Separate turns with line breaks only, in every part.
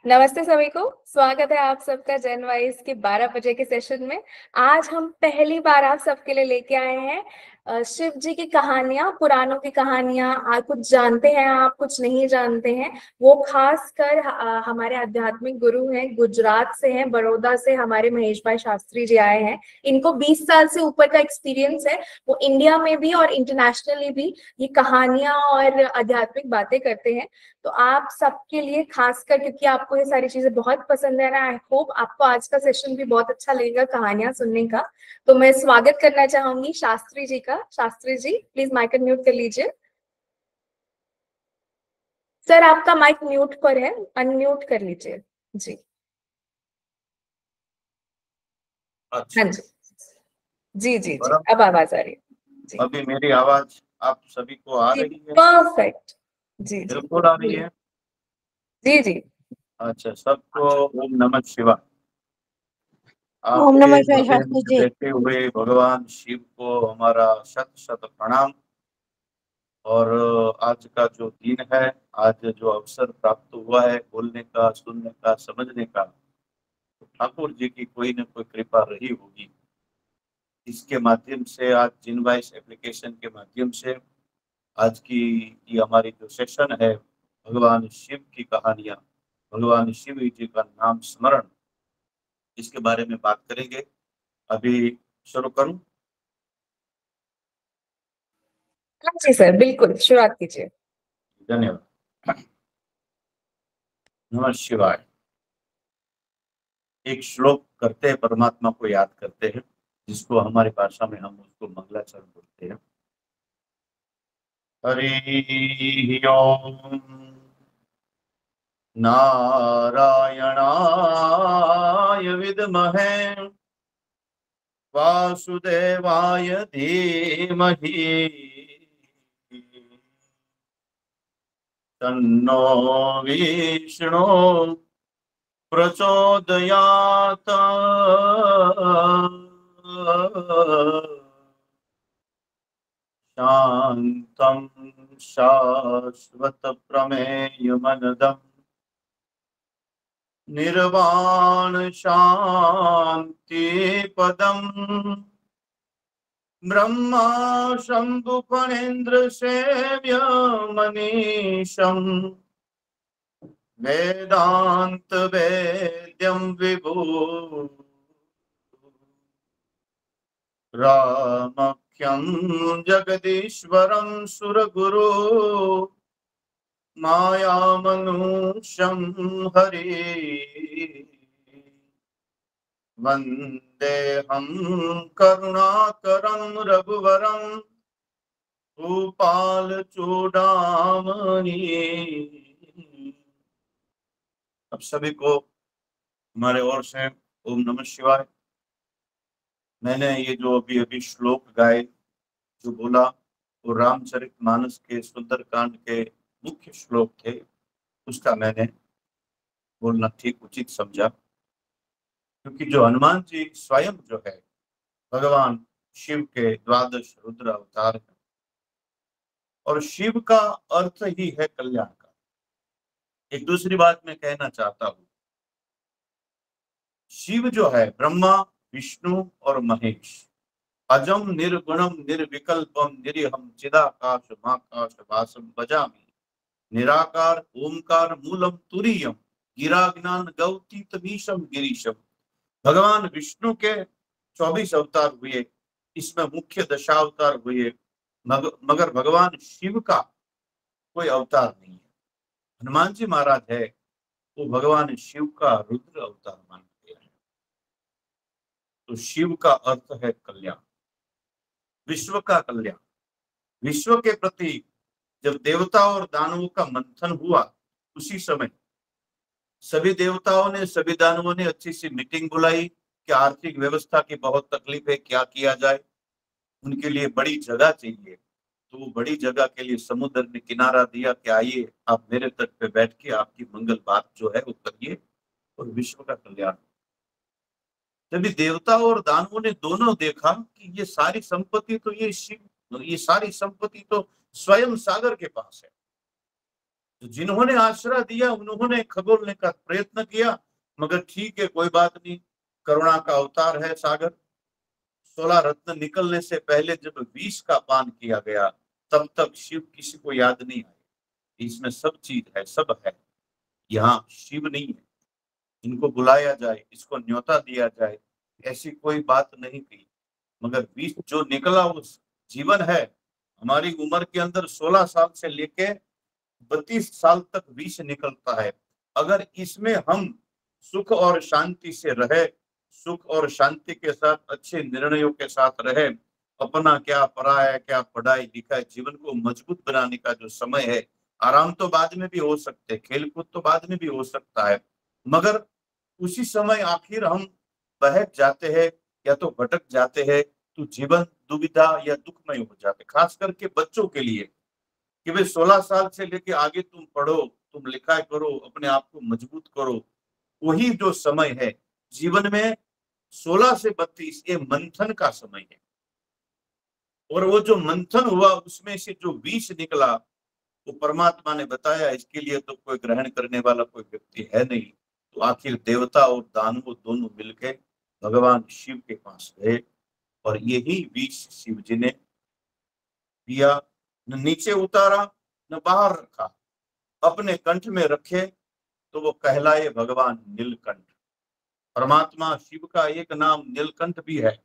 नमस्ते सभी को। स्वागत है आप सबका जन वाइज के 12 बजे के सेशन में। आज हम पहली बार आप सबके लिए लेके आए हैं शिव जी की कहानियां, पुराणों की कहानियां। आप कुछ जानते हैं, आप कुछ नहीं जानते हैं। वो खास कर हमारे आध्यात्मिक गुरु हैं, गुजरात से हैं, बड़ौदा से हमारे महेश भाई शास्त्री जी आए हैं। इनको 20 साल से ऊपर का एक्सपीरियंस है। वो इंडिया में भी और इंटरनेशनली भी ये कहानियां और आध्यात्मिक बातें करते हैं। तो आप सबके लिए खासकर, क्योंकि आपको ये सारी चीजें बहुत पसंद है ना, आई होप आपको आज का सेशन भी बहुत अच्छा लगेगा कहानियां सुनने का। तो मैं स्वागत करना चाहूंगी शास्त्री जी का। Shastri ji please mic mute कर लीजिए। सर आपका माइक म्यूट पर है, अनम्यूट कर लीजिए जी। हाँ
अच्छा।
जी, जी जी जी,
परम,
अब आवाज आ रही है जी।
अभी मेरी आवाज आप सभी को आ
जी
रही है?
परफेक्ट। जी जी
बिल्कुल आ रही है।
जी जी।
अच्छा, सबको ओम नमः शिवाय।
ओम
आपके
नमः शिवाय
हृदय
शास्त्री
में
जी।
बैठे हुए भगवान शिव को हमारा शत शत प्रणाम। और आज का जो दिन है, आज जो अवसर प्राप्त हुआ है बोलने का, सुनने का, समझने का, तो ठाकुर जी की कोई न कोई कृपा रही होगी। इसके माध्यम से आज जिनवाइस एप्लीकेशन के माध्यम से आज की ये हमारी जो सेशन है, भगवान शिव की कहानियां, भगवान शिव जी का नाम स्मरण, इसके बारे में बात करेंगे। अभी शुरू करूं?
हाँ जी सर, बिल्कुल शुरुआत कीजिए।
धन्यवाद। नमः शिवाय। एक श्लोक करते हैं, परमात्मा को याद करते हैं, जिसको हमारी भाषा में हम उसको मंगलाचरण बोलते हैं। हरि ओम नारायणाय विद्महे वासुदेवाय धीमहि तन्नो विष्णु प्रचोदयात्। शान्तं शाश्वतप्रमेयमनदम् निर्वाण शांति पदम् ब्रह्मा शंभु फणीन्द्र सेव्य मनीषम् वेदांत वेद्यं विभु रामख्यं जगदीश्वरं सुरगुरु मायामनुष्यं हरि वन्देऽहं करुणाकरं रघुवरं भूपाल चूडामणि। अब सभी को हमारे ओर से ओम नमः शिवाय। मैंने ये जो अभी अभी श्लोक गाए, जो बोला, वो रामचरितमानस के सुंदरकांड के मुख्य श्लोक थे। उसका मैंने बोलना ठीक उचित समझा, क्योंकि जो हनुमान जी स्वयं जो है भगवान शिव के 12 रुद्र अवतार है, और शिव का अर्थ ही है कल्याण का। एक दूसरी बात मैं कहना चाहता हूं, शिव जो है ब्रह्मा, विष्णु और महेश, अजम निर्गुणम निर्विकल्पम निरीहम चिदाकाश माकाश वासम भजामि, निराकार ओमकार मूलम तुरीयम गिराज्ञान गौती तमीशम गिरीशम। भगवान विष्णु के 24 अवतार हुए, इसमें मुख्य दशावतार हुए, मगर भगवान शिव का कोई अवतार नहीं है। हनुमान जी महाराज है, वो भगवान शिव का रुद्र अवतार मान गया है। तो शिव का अर्थ है कल्याण, विश्व का कल्याण। विश्व के प्रति जब देवता और दानवों का मंथन हुआ, उसी समय सभी देवताओं ने, सभी दानवों ने अच्छी सी मीटिंग बुलाई कि आर्थिक व्यवस्था की बहुत तकलीफ है, क्या किया जाए। उनके लिए बड़ी जगह चाहिए, तो वो बड़ी जगह के लिए समुद्र ने किनारा दिया कि आइए आप मेरे तट पे बैठ के आपकी मंगल बात जो है वो करिए और विश्व का कल्याण। जब देवताओं और दानवों ने दोनों देखा कि ये सारी संपत्ति तो ये शिव, ये सारी संपत्ति तो स्वयं सागर के पास है, तो जिन्होंने आश्रय दिया उन्होंने खगोलने का प्रयत्न किया, मगर ठीक है, कोई बात नहीं, करुणा का अवतार है सागर। 16 रत्न निकलने से पहले जब विष का पान किया गया, तब तक शिव किसी को याद नहीं आया। इसमें सब चीज है, सब है। यहाँ शिव नहीं है, इनको बुलाया जाए, इसको न्योता दिया जाए, ऐसी कोई बात नहीं की। मगर विष जो निकला वो जीवन है। हमारी उम्र के अंदर 16 साल से लेके 32 साल तक विष निकलता है। अगर इसमें हम सुख और शांति से रहे, सुख और शांति के साथ अच्छे निर्णयों के साथ रहे, अपना क्या पराया क्या, पढ़ाई लिखाई, जीवन को मजबूत बनाने का जो समय है, आराम तो बाद में भी हो सकते, खेल कूद तो बाद में भी हो सकता है, मगर उसी समय आखिर हम बहक जाते हैं या तो भटक जाते हैं, तो जीवन दुविधा या दुखमय हो जाते। खास करके बच्चों के लिए कि भाई 16 साल से लेके आगे तुम पढ़ो, तुम लिखाई करो, अपने आप को मजबूत करो, वही जो समय है जीवन में 16 से 32 ये मंथन का समय है। और वो जो मंथन हुआ उसमें से जो विष निकला वो परमात्मा ने बताया, इसके लिए तो कोई ग्रहण करने वाला कोई व्यक्ति है नहीं। तो आखिर देवता और दानव दोनों मिलके भगवान शिव के पास गए और यही विष शिव जी ने पिया, न नीचे उतारा न बाहर रखा, अपने कंठ में रखे, तो वो कहलाए भगवान नीलकंठ। परमात्मा शिव का एक नाम नीलकंठ भी है।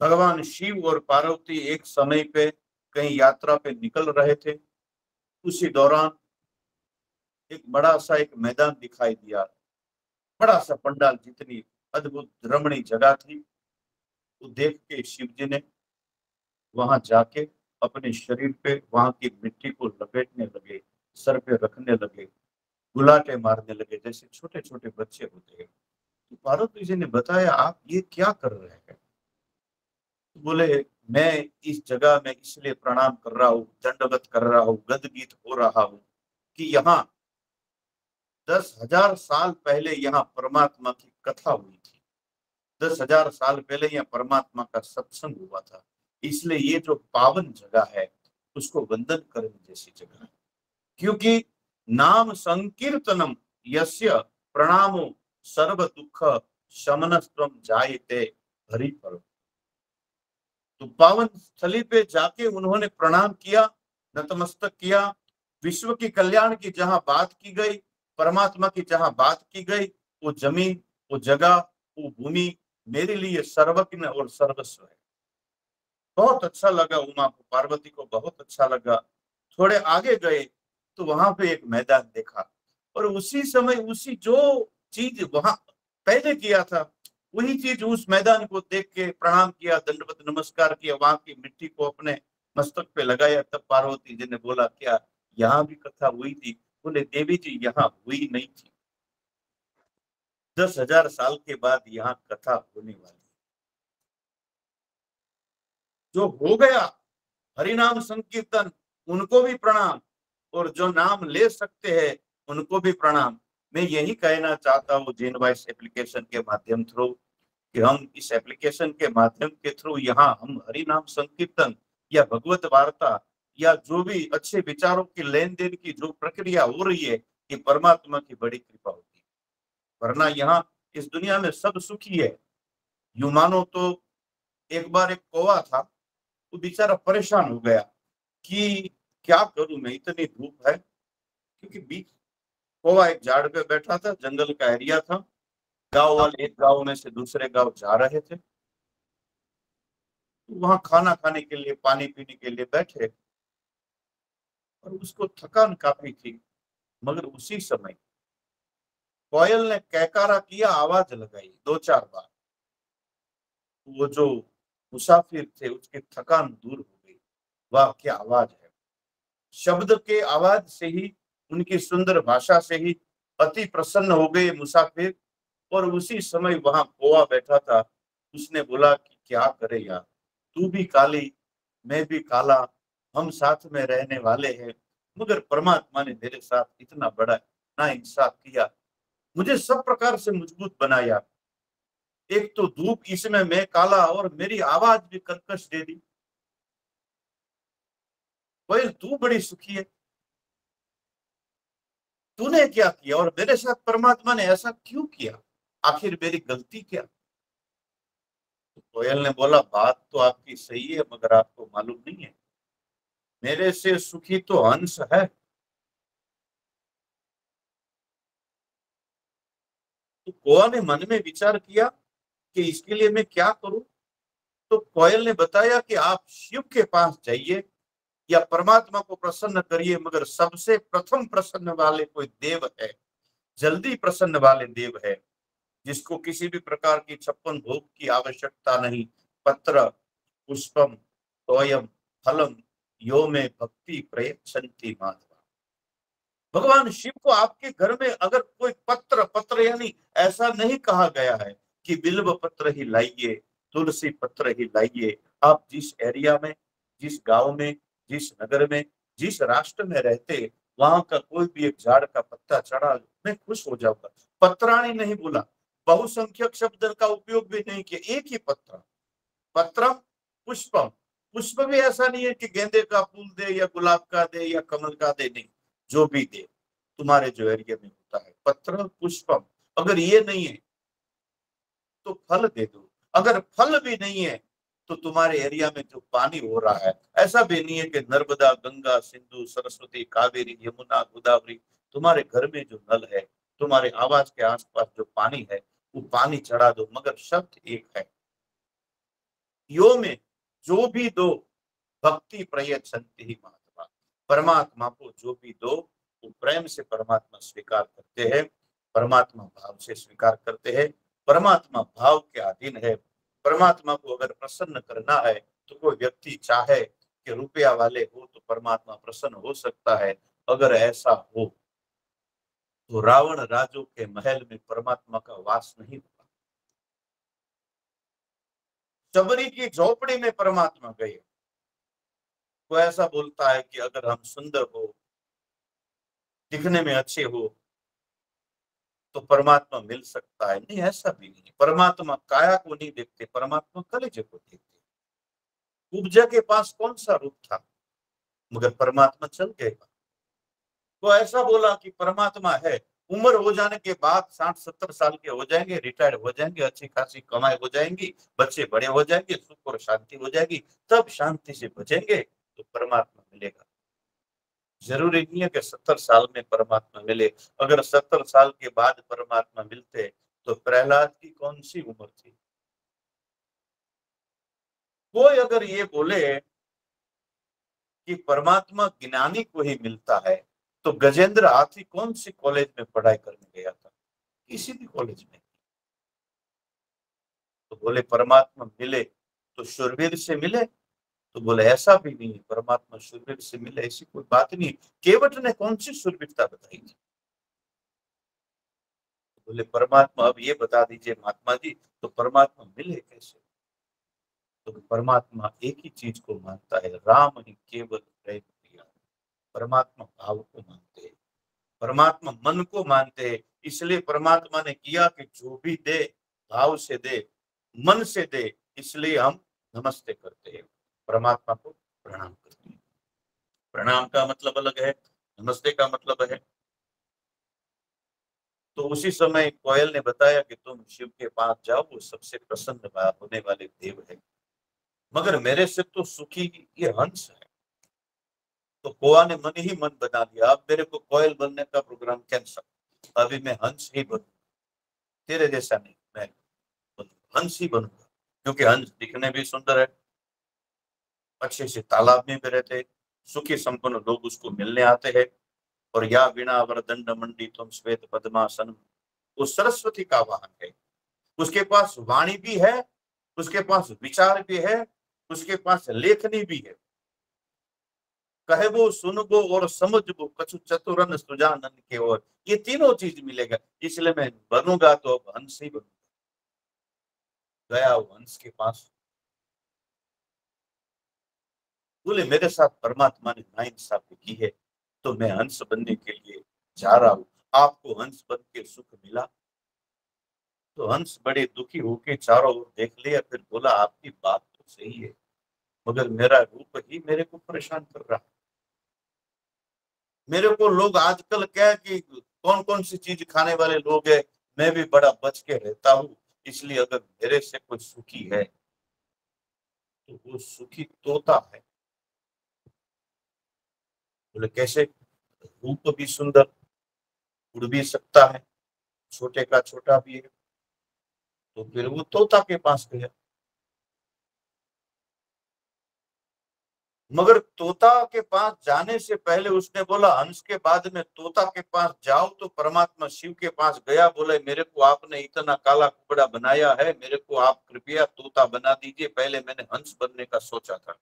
भगवान शिव और पार्वती एक समय पे कहीं यात्रा पे निकल रहे थे। उसी दौरान एक बड़ा सा एक मैदान दिखाई दिया, बड़ा सा पंडाल, जितनी अद्भुत रमणीय जगह थी, वो देख के शिव जी ने वहां जाके अपने शरीर पे वहां की मिट्टी को लपेटने लगे, सर पे रखने लगे, गुलाटे मारने लगे जैसे छोटे छोटे बच्चे होते हैं। तो पार्वती जी ने बताया, आप ये क्या कर रहे हैं? तो बोले, मैं इस जगह में इसलिए प्रणाम कर रहा हूँ, दंडवत कर रहा हूँ, गदगीत हो रहा हूँ कि यहाँ 10,000 साल पहले यहाँ परमात्मा की कथा हुई थी। 10,000 साल पहले यहाँ परमात्मा का सत्संग हुआ था, इसलिए ये जो पावन जगह है उसको वंदन करने जैसी जगह है। क्योंकि नाम संकीर्तनम यस्य प्रणामो सर्व दुख शमनस्त्वम जायते हरि पर। तो पावन स्थली पे जाके उन्होंने प्रणाम किया, नतमस्तक किया। विश्व की कल्याण की जहां बात की गई, परमात्मा की जहां बात की गई, वो जमीन, वो जगह, वो भूमि मेरे लिए सर्वज्ञ और सर्वस्व है। बहुत अच्छा लगा उमा को, पार्वती को बहुत अच्छा लगा। थोड़े आगे गए तो वहां पे एक मैदान देखा, और उसी समय उसी जो चीज वहां पहले किया था वही चीज उस मैदान को देख के प्रणाम किया, दंडवत नमस्कार किया, वहां की मिट्टी को अपने मस्तक पे लगाया। तब पार्वती जी ने बोला, क्या यहाँ भी कथा हुई थी? बोले, देवी जी यहाँ हुई नहीं थी, 10,000 साल के बाद यहाँ कथा होने वाली। जो हो गया हरिनाम संकीर्तन, उनको भी प्रणाम, और जो नाम ले सकते हैं उनको भी प्रणाम। मैं यही कहना चाहता हूँ जेन वॉइस एप्लीकेशन के माध्यम थ्रू, कि हम इस एप्लीकेशन के माध्यम के थ्रू यहाँ हम हरिनाम संकीर्तन या भगवत वार्ता या जो भी अच्छे विचारों की लेन देन की जो प्रक्रिया हो रही है, ये परमात्मा की बड़ी कृपा होती है। वरना यहाँ इस दुनिया में सब सुखी है। यूं मानो तो एक बार एक कौवा था, वो बेचारा परेशान हो गया कि क्या करूं मैं, इतनी धूप है। क्योंकि बीच कौवा एक झाड़ पे बैठा था, जंगल का एरिया था, गांव वाले एक गांव में से दूसरे गांव जा रहे थे, तो वहां खाना खाने के लिए, पानी पीने के लिए बैठे, और उसको थकान काफी थी। मगर उसी समय कोयल ने कैकारा किया, आवाज लगाई 2-4 बार। वो जो मुसाफिर थे उसकी थकान दूर हो गई। वाह क्या आवाज है! शब्द के आवाज से ही, उनकी सुंदर भाषा से ही अति प्रसन्न हो गए मुसाफिर। और उसी समय वहां कौवा बैठा था, उसने बोला कि क्या करे यार, तू भी काली मैं भी काला, हम साथ में रहने वाले हैं, मगर परमात्मा ने मेरे साथ इतना बड़ा ना इंसाफ किया, मुझे सब प्रकार से मजबूत बनाया। एक तो धूप, इसमें मैं काला, और मेरी आवाज भी कर्कश दे दी। कोयल तू बड़ी सुखी है, तूने क्या किया और मेरे साथ परमात्मा ने ऐसा क्यों किया, आखिर मेरी गलती क्या। तो कोयल ने बोला, बात तो आपकी सही है, मगर आपको मालूम नहीं है, मेरे से सुखी तो हंस है। तो कौआ ने मन में विचार किया कि इसके लिए मैं क्या करूं। तो कोयल ने बताया कि आप शिव के पास जाइए या परमात्मा को प्रसन्न करिए, मगर सबसे प्रथम प्रसन्न वाले कोई देव है, जल्दी प्रसन्न वाले देव है, जिसको किसी भी प्रकार की 56 भोग की आवश्यकता नहीं। पत्र पुष्पम तोयम फलम यो में भक्ति प्रयच्छन्ति माधवा। भगवान शिव को आपके घर में अगर कोई पत्र, पत्र यानी ऐसा नहीं कहा गया है कि बिल्व पत्र ही लाइए, तुलसी पत्र ही लाइए। आप जिस एरिया में, जिस गांव में, जिस नगर में, जिस राष्ट्र में रहते, वहां का कोई भी एक झाड़ का पत्ता चढ़ा, मैं खुश हो जाऊंगा। पत्राणी नहीं बोला, बहुसंख्यक शब्द का उपयोग भी नहीं किया, एक ही पत्र। पत्रम पुष्पम, पुष्प भी ऐसा नहीं है कि गेंदे का फूल दे या गुलाब का दे या कमल का दे, नहीं, जो भी दे तुम्हारे जो एरिया में होता है। पत्र पुष्पम, अगर ये नहीं है तो फल दे दो, अगर फल भी नहीं है तो तुम्हारे एरिया में जो पानी हो रहा है, ऐसा भी नहीं है कि नर्मदा गंगा सिंधु सरस्वती कावेरी यमुना गोदावरी, तुम्हारे घर में जो नल है, तुम्हारे आवाज के आसपास जो पानी है, वो पानी चढ़ा दो, मगर शब्द एक है, यो में जो भी दो भक्ति प्रयच्छन्ति ही माधवा। परमात्मा को जो भी दो वो प्रेम से परमात्मा स्वीकार करते हैं, परमात्मा भाव से स्वीकार करते हैं, परमात्मा भाव के अधीन है। परमात्मा को अगर प्रसन्न करना है तो कोई व्यक्ति चाहे कि रुपया वाले हो तो परमात्मा प्रसन्न हो सकता है। अगर ऐसा हो तो रावण राजों के महल में परमात्मा का वास नहीं होगा। शबरी की झोपड़ी में परमात्मा गए। वो ऐसा बोलता है कि अगर हम सुंदर हो, दिखने में अच्छे हो तो परमात्मा मिल सकता है, नहीं, ऐसा भी नहीं। परमात्मा काया को नहीं देखते, परमात्मा कलेजे को देखते। उपजा के पास कौन सा रूप था, मगर परमात्मा चल गएगा। तो ऐसा बोला कि परमात्मा है, उम्र हो जाने के बाद 60-70 साल के हो जाएंगे, रिटायर्ड हो जाएंगे, अच्छी खासी कमाई हो जाएंगी, बच्चे बड़े हो जाएंगे, सुख और शांति हो जाएगी, तब शांति से बचेंगे तो परमात्मा मिलेगा। जरूरी नहीं है कि 70 साल में परमात्मा मिले। अगर 70 साल के बाद परमात्मा मिलते तो प्रहलाद की कौन सी उम्र थी। कोई अगर ये बोले कि परमात्मा ज्ञानी को ही मिलता है, तो गजेंद्र हाथी कौन सी कॉलेज में पढ़ाई करने गया था, किसी भी कॉलेज में। तो बोले परमात्मा मिले तो शूरवीर से मिले, तो बोले ऐसा भी नहीं, परमात्मा शूरवीर से मिले ऐसी कोई बात नहीं। केवट ने कौन सी शूरवीरता बताई थी। बोले परमात्मा अब ये बता दीजिए महात्मा जी, तो परमात्मा मिले कैसे। तो परमात्मा एक ही चीज को मानता है, राम ही केवल प्रेम प्रिया। परमात्मा भाव को मानते हैं, परमात्मा मन को मानते हैं। इसलिए परमात्मा ने किया कि जो भी दे भाव से दे, मन से दे, इसलिए हम नमस्ते करते हैं, परमात्मा को प्रणाम करते हैं। प्रणाम का मतलब अलग है, नमस्ते का मतलब है। तो उसी समय कोयल ने बताया कि तुम शिव के पास जाओ, वो सबसे प्रसन्न होने वाले देव है, मगर मेरे से तो सुखी ये हंस है। तो कौआ ने मन ही मन बना लिया, अब मेरे को कोयल बनने का प्रोग्राम कैंसल, अभी मैं हंस ही बनूंगा, तेरे जैसा नहीं, मैं हंस ही बनूंगा। क्योंकि हंस दिखने भी सुंदर है, अच्छे से तालाब में भी रहते, सुखी संपन्न लोग उसको मिलने आते हैं। और या वीणा वरदंड मंडी तुम श्वेत पद्मासन, वो सरस्वती का वाहन है। उसके पास वाणी भी है, उसके पास विचार भी है, उसके पास लेखनी भी है। कहबो सुनबो और समझबो कछु चतुरन सुजानन के ओर, ये तीनों चीज मिलेगा। इसलिए मैं बनूंगा तो अब हंस ही बनूंगा। गया वो हंस के पास, बोले मेरे साथ परमात्मा ने नाइंसाफी की है, तो मैं हंस बनने के लिए जा रहा हूँ। आपको हंस बन के सुख मिला। तो हंस बड़े दुखी होके चारों ओर देख लिया, फिर बोला आपकी बात तो सही है, मगर मेरा रूप ही मेरे को परेशान कर रहा है। मेरे को लोग आजकल क्या है कि कौन कौन सी चीज खाने वाले लोग हैं, मैं भी बड़ा बच के रहता हूँ, इसलिए अगर मेरे से कोई सुखी है तो वो सुखी तोता है। बोले कैसे? रूप भी सुंदर, उड़ भी सकता है, छोटे का छोटा भी है। तो फिर वो तोता के पास गया, मगर तोता के पास जाने से पहले उसने बोला, हंस के बाद में तोता के पास जाओ। तो परमात्मा शिव के पास गया, बोले मेरे को आपने इतना काला कुकड़ा बनाया है, मेरे को आप कृपया तोता बना दीजिए, पहले मैंने हंस बनने का सोचा था।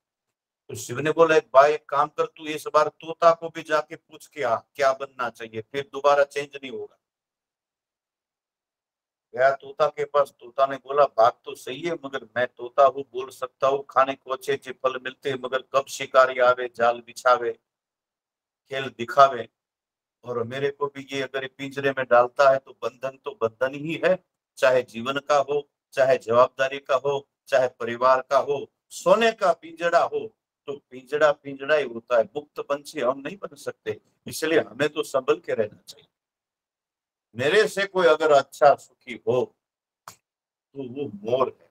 तो शिव ने बोला, एक भाई एक काम कर, तू इस बार तोता को भी जाके पूछ के आ क्या बनना चाहिए, फिर दोबारा चेंज नहीं होगा। गया तोता के पास, तोता ने बोला बात तो सही है, मगर मैं तोता हूँ, बोल सकता हूँ, खाने को अच्छे अच्छे फल मिलते हैं, मगर कब शिकारी आवे, जाल बिछावे, खेल दिखावे, और मेरे को भी ये अगर पिंजरे में डालता है तो बंधन ही है, चाहे जीवन का हो, चाहे जवाबदारी का हो, चाहे परिवार का हो। सोने का पिंजड़ा हो तो पिंजड़ा पिंजड़ा ही होता है, मुक्त पंछी हम नहीं बन सकते, इसलिए हमें तो संभल के रहना चाहिए। मेरे से कोई अगर अच्छा सुखी हो तो वो मोर है।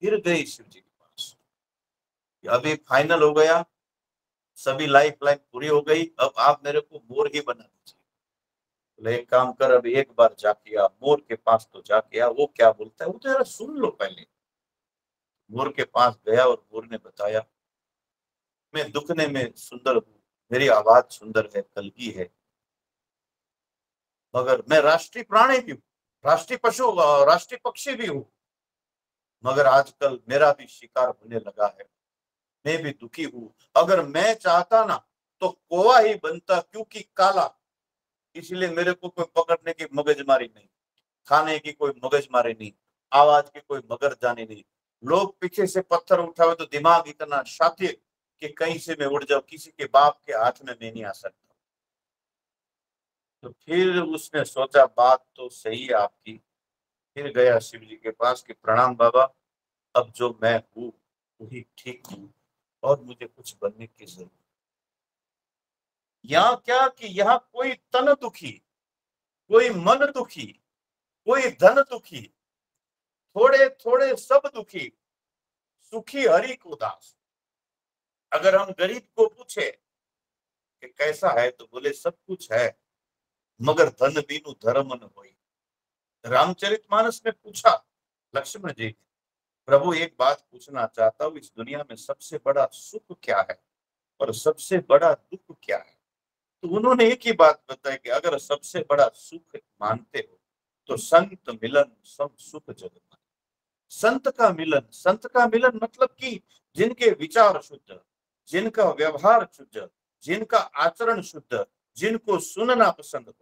फिर गई शिव जी के पास, अभी फाइनल हो गया, सभी लाइफ लाइन पूरी हो गई, अब आप मेरे को मोर ही बना दीजिए। बोले एक काम कर, अब एक बार जाके आ, मोर के पास तो जाके आ, वो क्या बोलता है वो तो जरा सुन लो पहले। मोर के पास गया और मोर ने बताया, मैं दुखने में सुंदर हूँ, मेरी आवाज सुंदर है, कलगी है, मगर मैं राष्ट्रीय प्राणी भी हूँ, राष्ट्रीय पशु, राष्ट्रीय पक्षी भी हूँ, मगर आजकल मेरा भी शिकार होने लगा है, मैं भी दुखी हूँ। अगर मैं चाहता ना तो कौवा ही बनता, क्योंकि काला, इसलिए मेरे को कोई पकड़ने की मगजमारी नहीं, खाने की कोई मगजमारी नहीं, आवाज की कोई मगरजानी नहीं। लोग पीछे से पत्थर उठावे तो दिमाग इतना शातिर कि कहीं से मैं उड़ जाऊं, किसी के बाप के हाथ में मैं नहीं आ सकता। तो फिर उसने सोचा बात तो सही है आपकी, फिर गया शिव जी के पास कि प्रणाम बाबा, अब जो मैं हूँ वही ठीक हूँ और मुझे कुछ बनने की जरूरत। यहाँ क्या कि यहाँ कोई तन दुखी, कोई मन दुखी, कोई धन दुखी, थोड़े थोड़े सब दुखी, सुखी हरि को दास। अगर हम गरीब को पूछे कि कैसा है तो बोले सब कुछ है, मगर धन बीनु धर्म न होई। रामचरितमानस में पूछा लक्ष्मण जी, प्रभु एक बात पूछना चाहता हूँ, इस दुनिया में सबसे बड़ा सुख क्या है और सबसे बड़ा दुख क्या है? तो उन्होंने एक ही बात बताई कि अगर सबसे बड़ा सुख मानते हो तो संत मिलन सम सुख जग माने। संत का मिलन मतलब कि जिनके विचार शुद्ध, जिनका व्यवहार शुद्ध, जिनका आचरण शुद्ध, जिनको सुनना पसंद हो,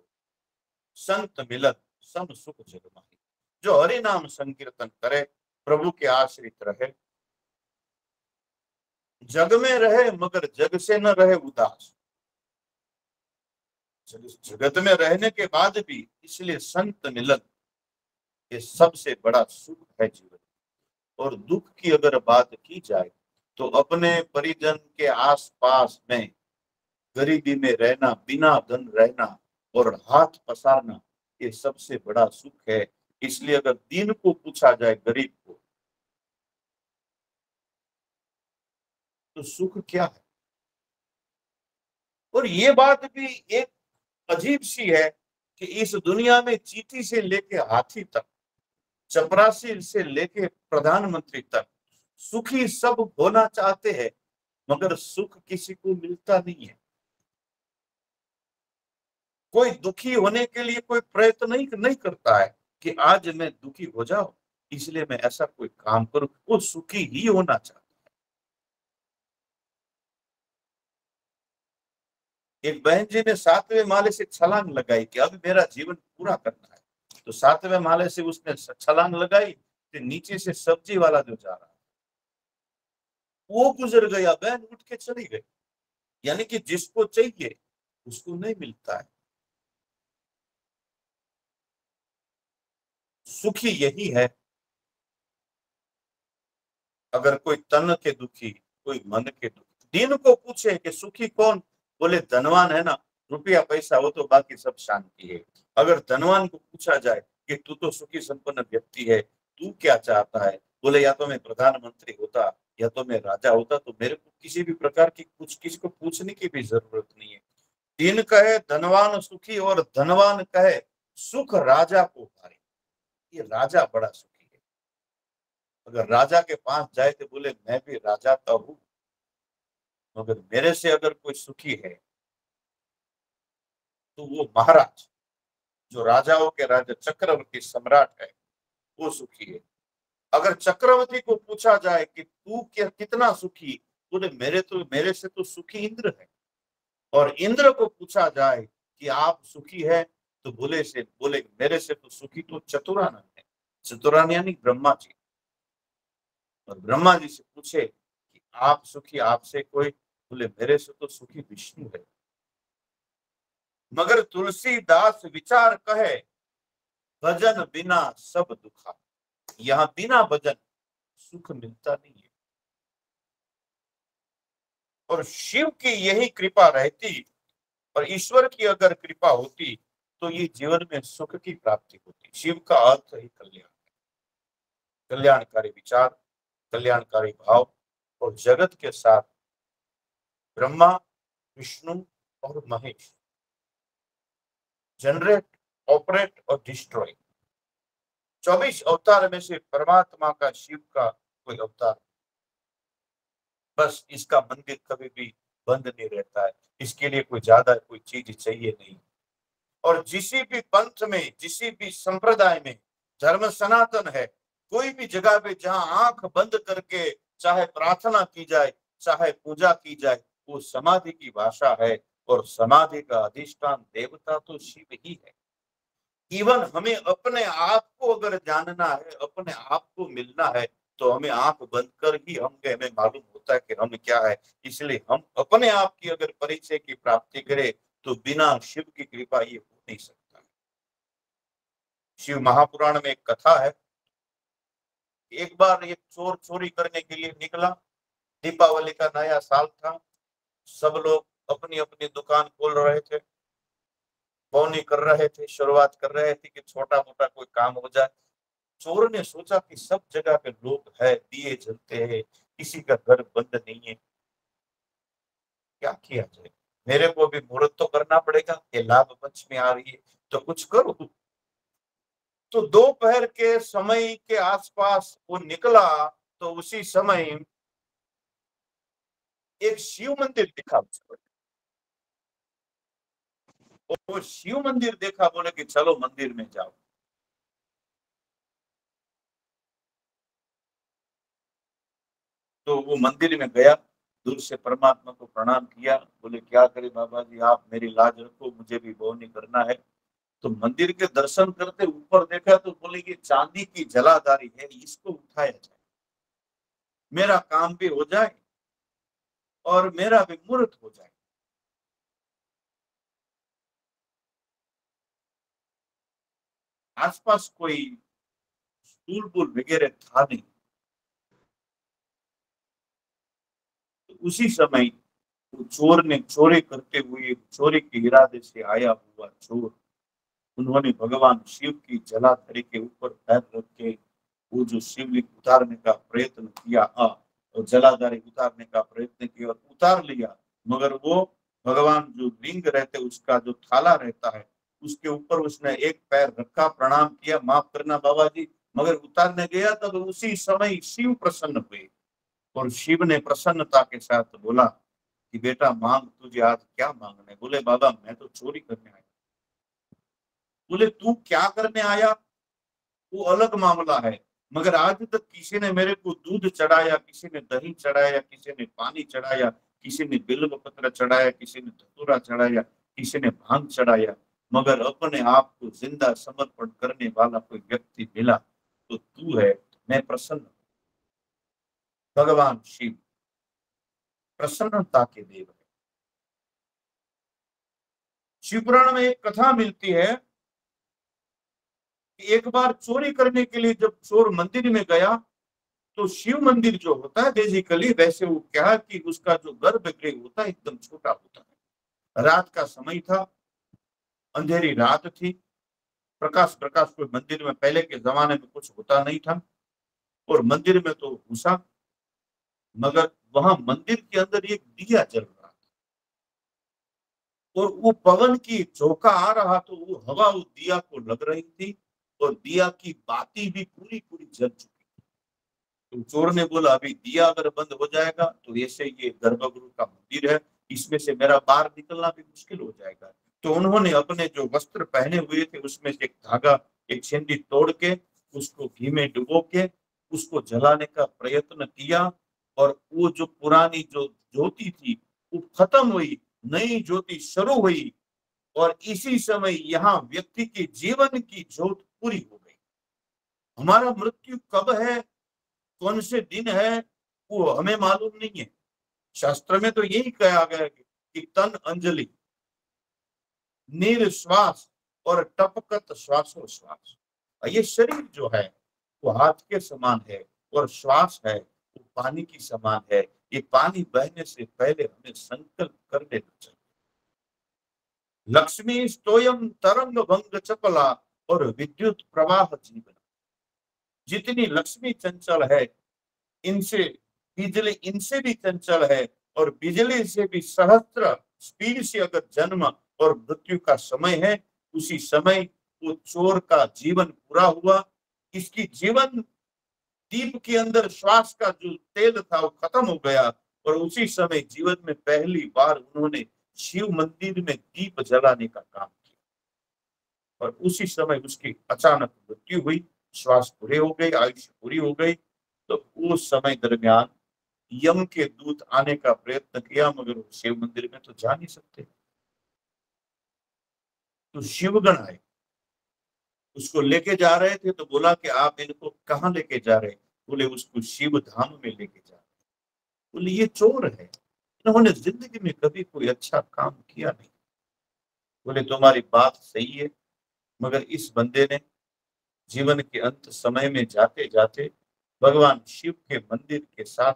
संत मिलन सम सुख जग माही। जो हरि नाम संकीर्तन करे, प्रभु के आश्रित रहे, जग में रहे मगर जग से न रहे उदास। जगत में रहने के बाद भी, इसलिए संत मिलन ये सबसे बड़ा सुख है जीवन। और दुख की अगर बात की जाए तो अपने परिजन के आसपास में गरीबी में रहना, बिना धन रहना और हाथ पसारना, ये सबसे बड़ा सुख है। इसलिए अगर दीन को पूछा जाए, गरीब को, तो सुख क्या है? और ये बात भी एक अजीब सी है कि इस दुनिया में चींटी से लेके हाथी तक, चपरासी से लेके प्रधानमंत्री तक, सुखी सब होना चाहते हैं, मगर सुख किसी को मिलता नहीं है। कोई दुखी होने के लिए कोई प्रयत्न नहीं करता है कि आज मैं दुखी हो जाऊं, इसलिए मैं ऐसा कोई काम करूं। वो सुखी ही होना चाहता है। एक बहन जी ने 7वें माले से छलांग लगाई कि अब मेरा जीवन पूरा करना है, तो 7वें माले से उसने छलांग लगाई, तो नीचे से सब्जी वाला जो जा रहा वो गुजर गया, बहन उठ के चली गई। यानी कि जिसको चाहिए उसको नहीं मिलता है। सुखी यही है। अगर कोई तन के दुखी, कोई मन के दुखी, दिन को पूछे कि सुखी कौन, बोले धनवान है ना, रुपया पैसा हो तो बाकी सब शांति है। अगर धनवान को पूछा जाए कि तू तो सुखी संपन्न व्यक्ति है, तू क्या चाहता है, बोले या तो मैं प्रधानमंत्री होता या तो मैं राजा होता, तो मेरे को किसी भी प्रकार की कुछ किसी को पूछने की भी जरूरत नहीं है। दिन कहे धनवान सुखी और धनवान कहे सुख राजा को भारी। ये राजा बड़ा सुखी है। अगर राजा के पास जाए तो बोले मैं भी राजा तो हूं, मगर मेरे से अगर कोई सुखी है तो वो महाराज, जो राजाओं के राजा चक्रवर्ती सम्राट है, वो सुखी है। अगर चक्रवर्ती को पूछा जाए कि तू क्या कितना सुखी, बोले मेरे से तो सुखी इंद्र है। और इंद्र को पूछा जाए कि आप सुखी है, तो बोले मेरे से तो सुखी तो चतुरानन है। चतुरानन यानी ब्रह्मा जी। और ब्रह्मा जी से पूछे कि आप सुखी, आपसे कोई, बोले मेरे से तो सुखी विष्णु है। मगर तुलसीदास विचार कहे भजन बिना सब दुखा। यहाँ बिना भजन सुख मिलता नहीं है। और शिव की यही कृपा रहती और ईश्वर की अगर कृपा होती तो ये जीवन में सुख की प्राप्ति होती। शिव का अर्थ ही कल्याण है। कल्याणकारी विचार, कल्याणकारी भाव और जगत के साथ ब्रह्मा, विष्णु और महेश, जनरेट, ऑपरेट और डिस्ट्रॉय, 24 अवतार में से परमात्मा का, शिव का कोई अवतार, बस इसका मंदिर कभी भी बंद नहीं रहता है। इसके लिए कोई ज्यादा कोई चीज चाहिए नहीं। और जिसी भी पंथ में, जिसी भी संप्रदाय में धर्म सनातन है, कोई भी जगह पे जहां आंख बंद करके चाहे प्रार्थना की जाए, चाहे पूजा की जाए, वो समाधि की भाषा है। और समाधि का अधिष्ठान देवता तो शिव ही है। इवन हमें अपने आप को अगर जानना है, अपने आप को मिलना है, तो हमें आंख बंद कर ही हमें मालूम होता है कि हम क्या है। इसलिए हम अपने आप की अगर परिचय की प्राप्ति करें तो बिना शिव की कृपा ये हो नहीं सकता। शिव महापुराण में एक कथा है। एक बार एक चोर चोरी करने के लिए निकला। दीपावली का नया साल था। सब लोग अपनी अपनी दुकान खोल रहे थे, बोनी कर रहे थे, शुरुआत कर रहे थे कि छोटा मोटा कोई काम हो जाए। चोर ने सोचा कि सब जगह पे लोग है, दिए जलते हैं, किसी का घर बंद नहीं है, क्या किया जाए, मेरे को भी मुहूर्त तो करना पड़ेगा, ये लाभ पंचमी आ रही है तो कुछ करो। तो दोपहर के समय के आसपास वो निकला तो उसी समय एक शिव मंदिर दिखा उसको। वो शिव मंदिर देखा, बोले कि चलो मंदिर में जाओ। तो वो मंदिर में गया, दूर से परमात्मा को प्रणाम किया, बोले क्या करे बाबा जी, आप मेरी लाज रखो, मुझे भी बोनी करना है। तो मंदिर के दर्शन करते ऊपर देखा तो बोले कि चांदी की जलाधारी है, इसको उठाया जाए, मेरा काम भी हो जाए और मेरा भी मुहूर्त हो जाए। आसपास कोई स्टूल पुल वगैरह था नहीं। तो उसी समय चोर ने चोरी करते हुए, चोरी के इरादे से आया हुआ चोर, उन्होंने भगवान शिव की जलाधारी के ऊपर पैर रख के वो जो शिवलिंग उतारने का प्रयत्न किया, और जलाधारी उतारने का प्रयत्न किया और उतार लिया। मगर वो भगवान जो लिंग रहते उसका जो थाला रहता है उसके ऊपर उसने एक पैर रखा, प्रणाम किया, माफ करना बाबा जी, मगर उतारने गया तब उसी समय शिव प्रसन्न हुए। और शिव ने प्रसन्नता के साथ बोला कि बेटा मांग, तुझे आज क्या मांगना है। बोले बाबा मैं तो चोरी करने आया। बोले तू क्या करने आया वो अलग मामला है, मगर आज तक किसी ने मेरे को दूध चढ़ाया, किसी ने दही चढ़ाया, किसी ने पानी चढ़ाया, किसी ने बिल्व पत्र चढ़ाया, किसी ने धतूरा चढ़ाया, किसी ने भांग चढ़ाया, मगर अपने आप को जिंदा समर्पण करने वाला कोई व्यक्ति मिला तो तू है। मैं प्रसन्न। भगवान शिव प्रसन्नता के देव है। शिवपुराण में एक कथा मिलती है कि एक बार चोरी करने के लिए जब चोर मंदिर में गया तो शिव मंदिर जो होता है बेसिकली, वैसे वो क्या कि उसका जो गर्भगृह होता है एकदम छोटा होता है। रात का समय था, अंधेरी रात थी, प्रकाश प्रकाश कोई मंदिर में पहले के जमाने में कुछ होता नहीं था, और मंदिर में तो घुसा, मगर वहां मंदिर के अंदर एक दिया जल रहा था, और वो पवन की झोंका आ रहा तो वो हवा उस दिया को लग रही थी, और दिया की बाती भी पूरी पूरी जल चुकी। तो चोर ने बोला अभी दिया अगर बंद हो जाएगा तो ऐसे ये गर्भगृह का मंदिर है, इसमें से मेरा बाहर निकलना भी मुश्किल हो जाएगा। तो उन्होंने अपने जो वस्त्र पहने हुए थे उसमें से एक धागा, एक छेंडी तोड़ के उसको घी में डुबो के उसको जलाने का प्रयत्न किया, और वो जो पुरानी जो ज्योति थी वो खत्म हुई, नई ज्योति शुरू हुई, और इसी समय यहाँ व्यक्ति के जीवन की ज्योत पूरी हो गई। हमारा मृत्यु कब है, कौन से दिन है, वो हमें मालूम नहीं है। शास्त्र में तो यही कहा गया कि तन अंजलि, निश्वास और टपकत श्वासोश्वास। ये शरीर जो है वो हाथ के समान है, और श्वास है वो पानी की समान है। ये पानी बहने से पहले हमें संकल्प कर लेना चाहिए। लक्ष्मी स्तोयम तरंग भंग चपला और विद्युत प्रवाह जीवन। जितनी लक्ष्मी चंचल है, इनसे बिजली इनसे भी चंचल है, और बिजली से भी सहस्त्र स्पीड से अगर जन्म और मृत्यु का समय है, उसी समय वो चोर का जीवन पूरा हुआ। इसकी जीवन दीप के अंदर श्वास का जो तेल था वो खत्म हो गया, और उसी समय जीवन में पहली बार उन्होंने शिव मंदिर में दीप जलाने का काम किया, और उसी समय उसकी अचानक मृत्यु हुई, श्वास पूरे हो गई, आयुष्य पूरी हो गई। तो उस समय दरमियान यम के दूत आने का प्रयत्न किया, मगर वो शिव मंदिर में तो जा नहीं सकते। तो शिवगण आए, उसको लेके जा रहे थे, तो बोला कि आप इनको कहाँ लेके जा रहे? बोले उसको शिव धाम में लेके जा रहे। बोले ये चोर है, इन्होंने जिंदगी में कभी कोई अच्छा काम किया नहीं। बोले तुम्हारी बात सही है, मगर इस बंदे ने जीवन के अंत समय में जाते जाते भगवान शिव के मंदिर के साथ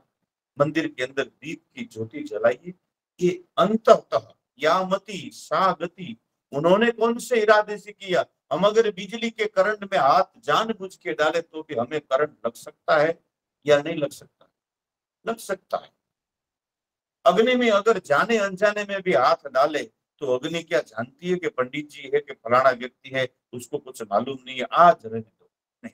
मंदिर के अंदर दीप की ज्योति जलाई। ये अंततः यामति सागति, उन्होंने कौन से इरादे से किया? हम अगर बिजली के करंट में हाथ जानबूझ के डाले तो भी हमें करंट लग सकता है या नहीं लग सकता? लग सकता है। अग्नि में अगर जाने अनजाने में भी हाथ डाले तो अग्नि क्या जानती है कि पंडित जी है कि फलाना व्यक्ति है, उसको कुछ मालूम नहीं है, आज रहने दो, नहीं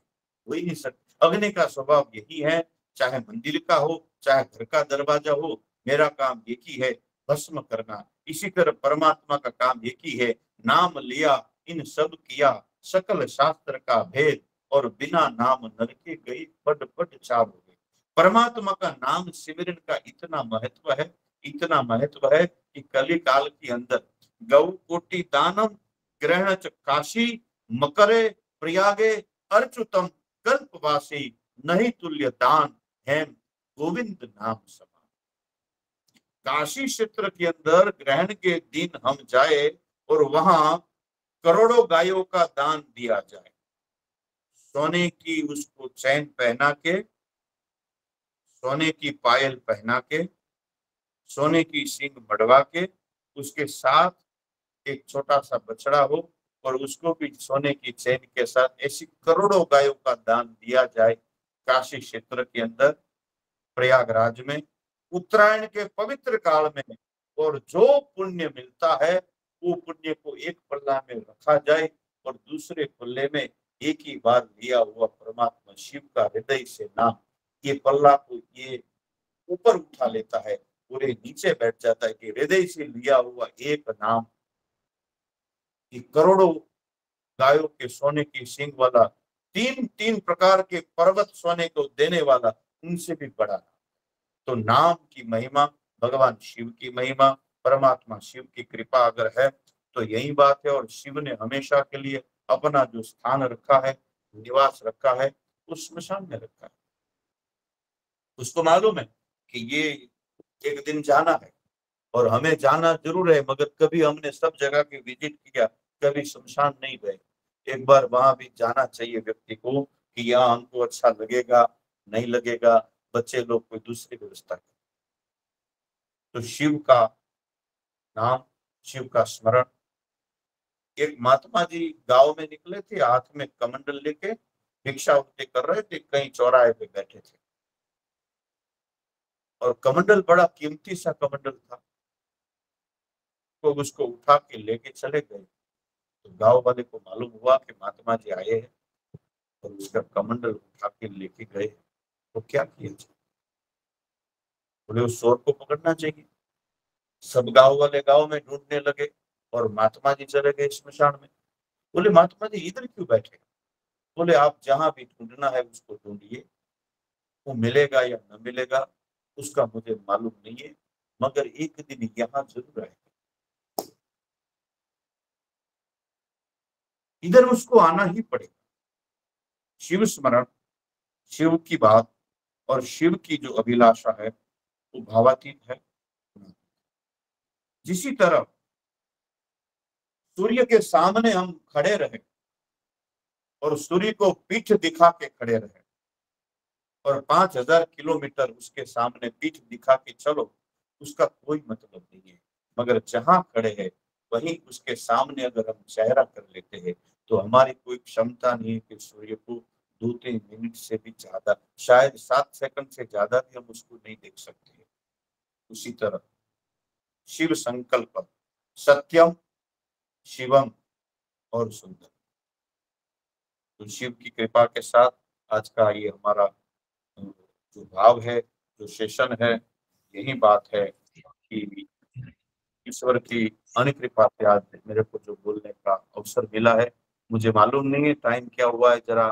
हो ही नहीं सकता। अग्नि का स्वभाव यही है, चाहे मंदिर का हो चाहे घर का दरवाजा हो, मेरा काम एक ही है, भस्म करना। इसी तरह परमात्मा का काम एक ही है, नाम लिया इन सब किया, सकल शास्त्र का भेद, और बिना नाम नर के गई पट पट चार हो गई। परमात्मा का नाम सिमरन का इतना महत्व है, इतना महत्व है कि कली काल के अंदर गौ कोटि दानम ग्रहण काशी मकरे प्रयागे अर्चुतम कल्पवासी, नहीं तुल्य दान हेम गोविंद नाम समान। काशी क्षेत्र के अंदर ग्रहण के दिन हम जाए और वहां करोड़ों गायों का दान दिया जाए, सोने की उसको चैन पहना के, सोने की पायल पहना के, सोने की सींग मड़वा के, उसके साथ एक छोटा सा बछड़ा हो और उसको भी सोने की चैन के साथ, ऐसी करोड़ों गायों का दान दिया जाए काशी क्षेत्र के अंदर प्रयागराज में उत्तरायण के पवित्र काल में, और जो पुण्य मिलता है वो पुण्य को एक पल्ला में रखा जाए और दूसरे पल्ले में एक ही बार लिया हुआ परमात्मा शिव का हृदय से नाम, ये पल्ला को ये ऊपर उठा लेता है, पूरे नीचे बैठ जाता है कि हृदय से लिया हुआ एक नाम, कि करोड़ों गायों के सोने की सींग वाला, तीन तीन प्रकार के पर्वत सोने को देने वाला, उनसे भी बड़ा। तो नाम की महिमा, भगवान शिव की महिमा, परमात्मा शिव की कृपा अगर है तो यही बात है। और शिव ने हमेशा के लिए अपना जो स्थान रखा है, निवास रखा है, उस स्मशान में रखा है। उसको मालूम है कि ये एक दिन जाना है, और हमें जाना जरूर है, मगर कभी हमने सब जगह की विजिट किया, कभी शमशान नहीं गए। एक बार वहां भी जाना चाहिए व्यक्ति को कि यहाँ हमको अच्छा लगेगा नहीं लगेगा, बच्चे लोग कोई दूसरी व्यवस्था करें। तो शिव का नाम शिव का स्मरण। एक महात्मा जी गांव में निकले थे, हाथ में कमंडल लेके भिक्षावृत्ति कर रहे थे, कहीं चौराहे पे बैठे थे और कमंडल बड़ा कीमती सा कमंडल था, तो उसको उठा के लेके चले गए। तो गांव वाले को मालूम हुआ कि महात्मा जी आए हैं और उसका कमंडल उठा के लेके गए, तो क्या किया जाए? बोले उस चोर को पकड़ना चाहिए। सब गांव वाले गांव में ढूंढने लगे और महात्मा जी चले गए स्मशान में। बोले महात्मा जी इधर क्यों बैठे? बोले आप जहां भी ढूंढना है उसको ढूंढिए, वो मिलेगा या न मिलेगा उसका मुझे मालूम नहीं है, मगर एक दिन यहाँ जरूर आएगा। इधर उसको आना ही पड़ेगा। शिव स्मरण, शिव की बात और शिव की जो अभिलाषा है वो भावातीत है। जिसी तरह सूर्य के सामने हम खड़े रहे और सूर्य को पीठ दिखा के खड़े रहे और 5000 किलोमीटर उसके सामने पीठ दिखा के चलो, उसका कोई मतलब नहीं है। मगर जहां खड़े हैं वहीं उसके सामने अगर हम चेहरा कर लेते हैं तो हमारी कोई क्षमता नहीं है कि सूर्य को 2-3 मिनट से भी ज्यादा, शायद 7 सेकंड से ज्यादा भी हम उसको नहीं देख सकते हैं। उसी तरह शिव संकल्प, सत्यम शिवम और सुंदर। तो शिव की कृपा के साथ आज का ये हमारा जो भाव है, जो सेशन है, यही बात है कि ईश्वर की अनुकृपा से आज मेरे को जो बोलने का अवसर मिला है। मुझे मालूम नहीं है टाइम क्या हुआ है, जरा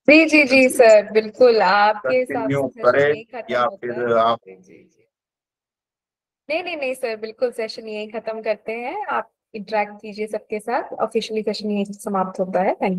जी जी जी सर, बिल्कुल आपके हिसाब
कंटिन्यू
से सेशन
करें
यही खत्म
या
होता
फिर
है।
आप
जी जी जी, नहीं नहीं नहीं सर, बिल्कुल सेशन यही खत्म करते हैं। आप इंटरेक्ट कीजिए सबके साथ, ऑफिशियली सेशन यही समाप्त होता है। Thank you.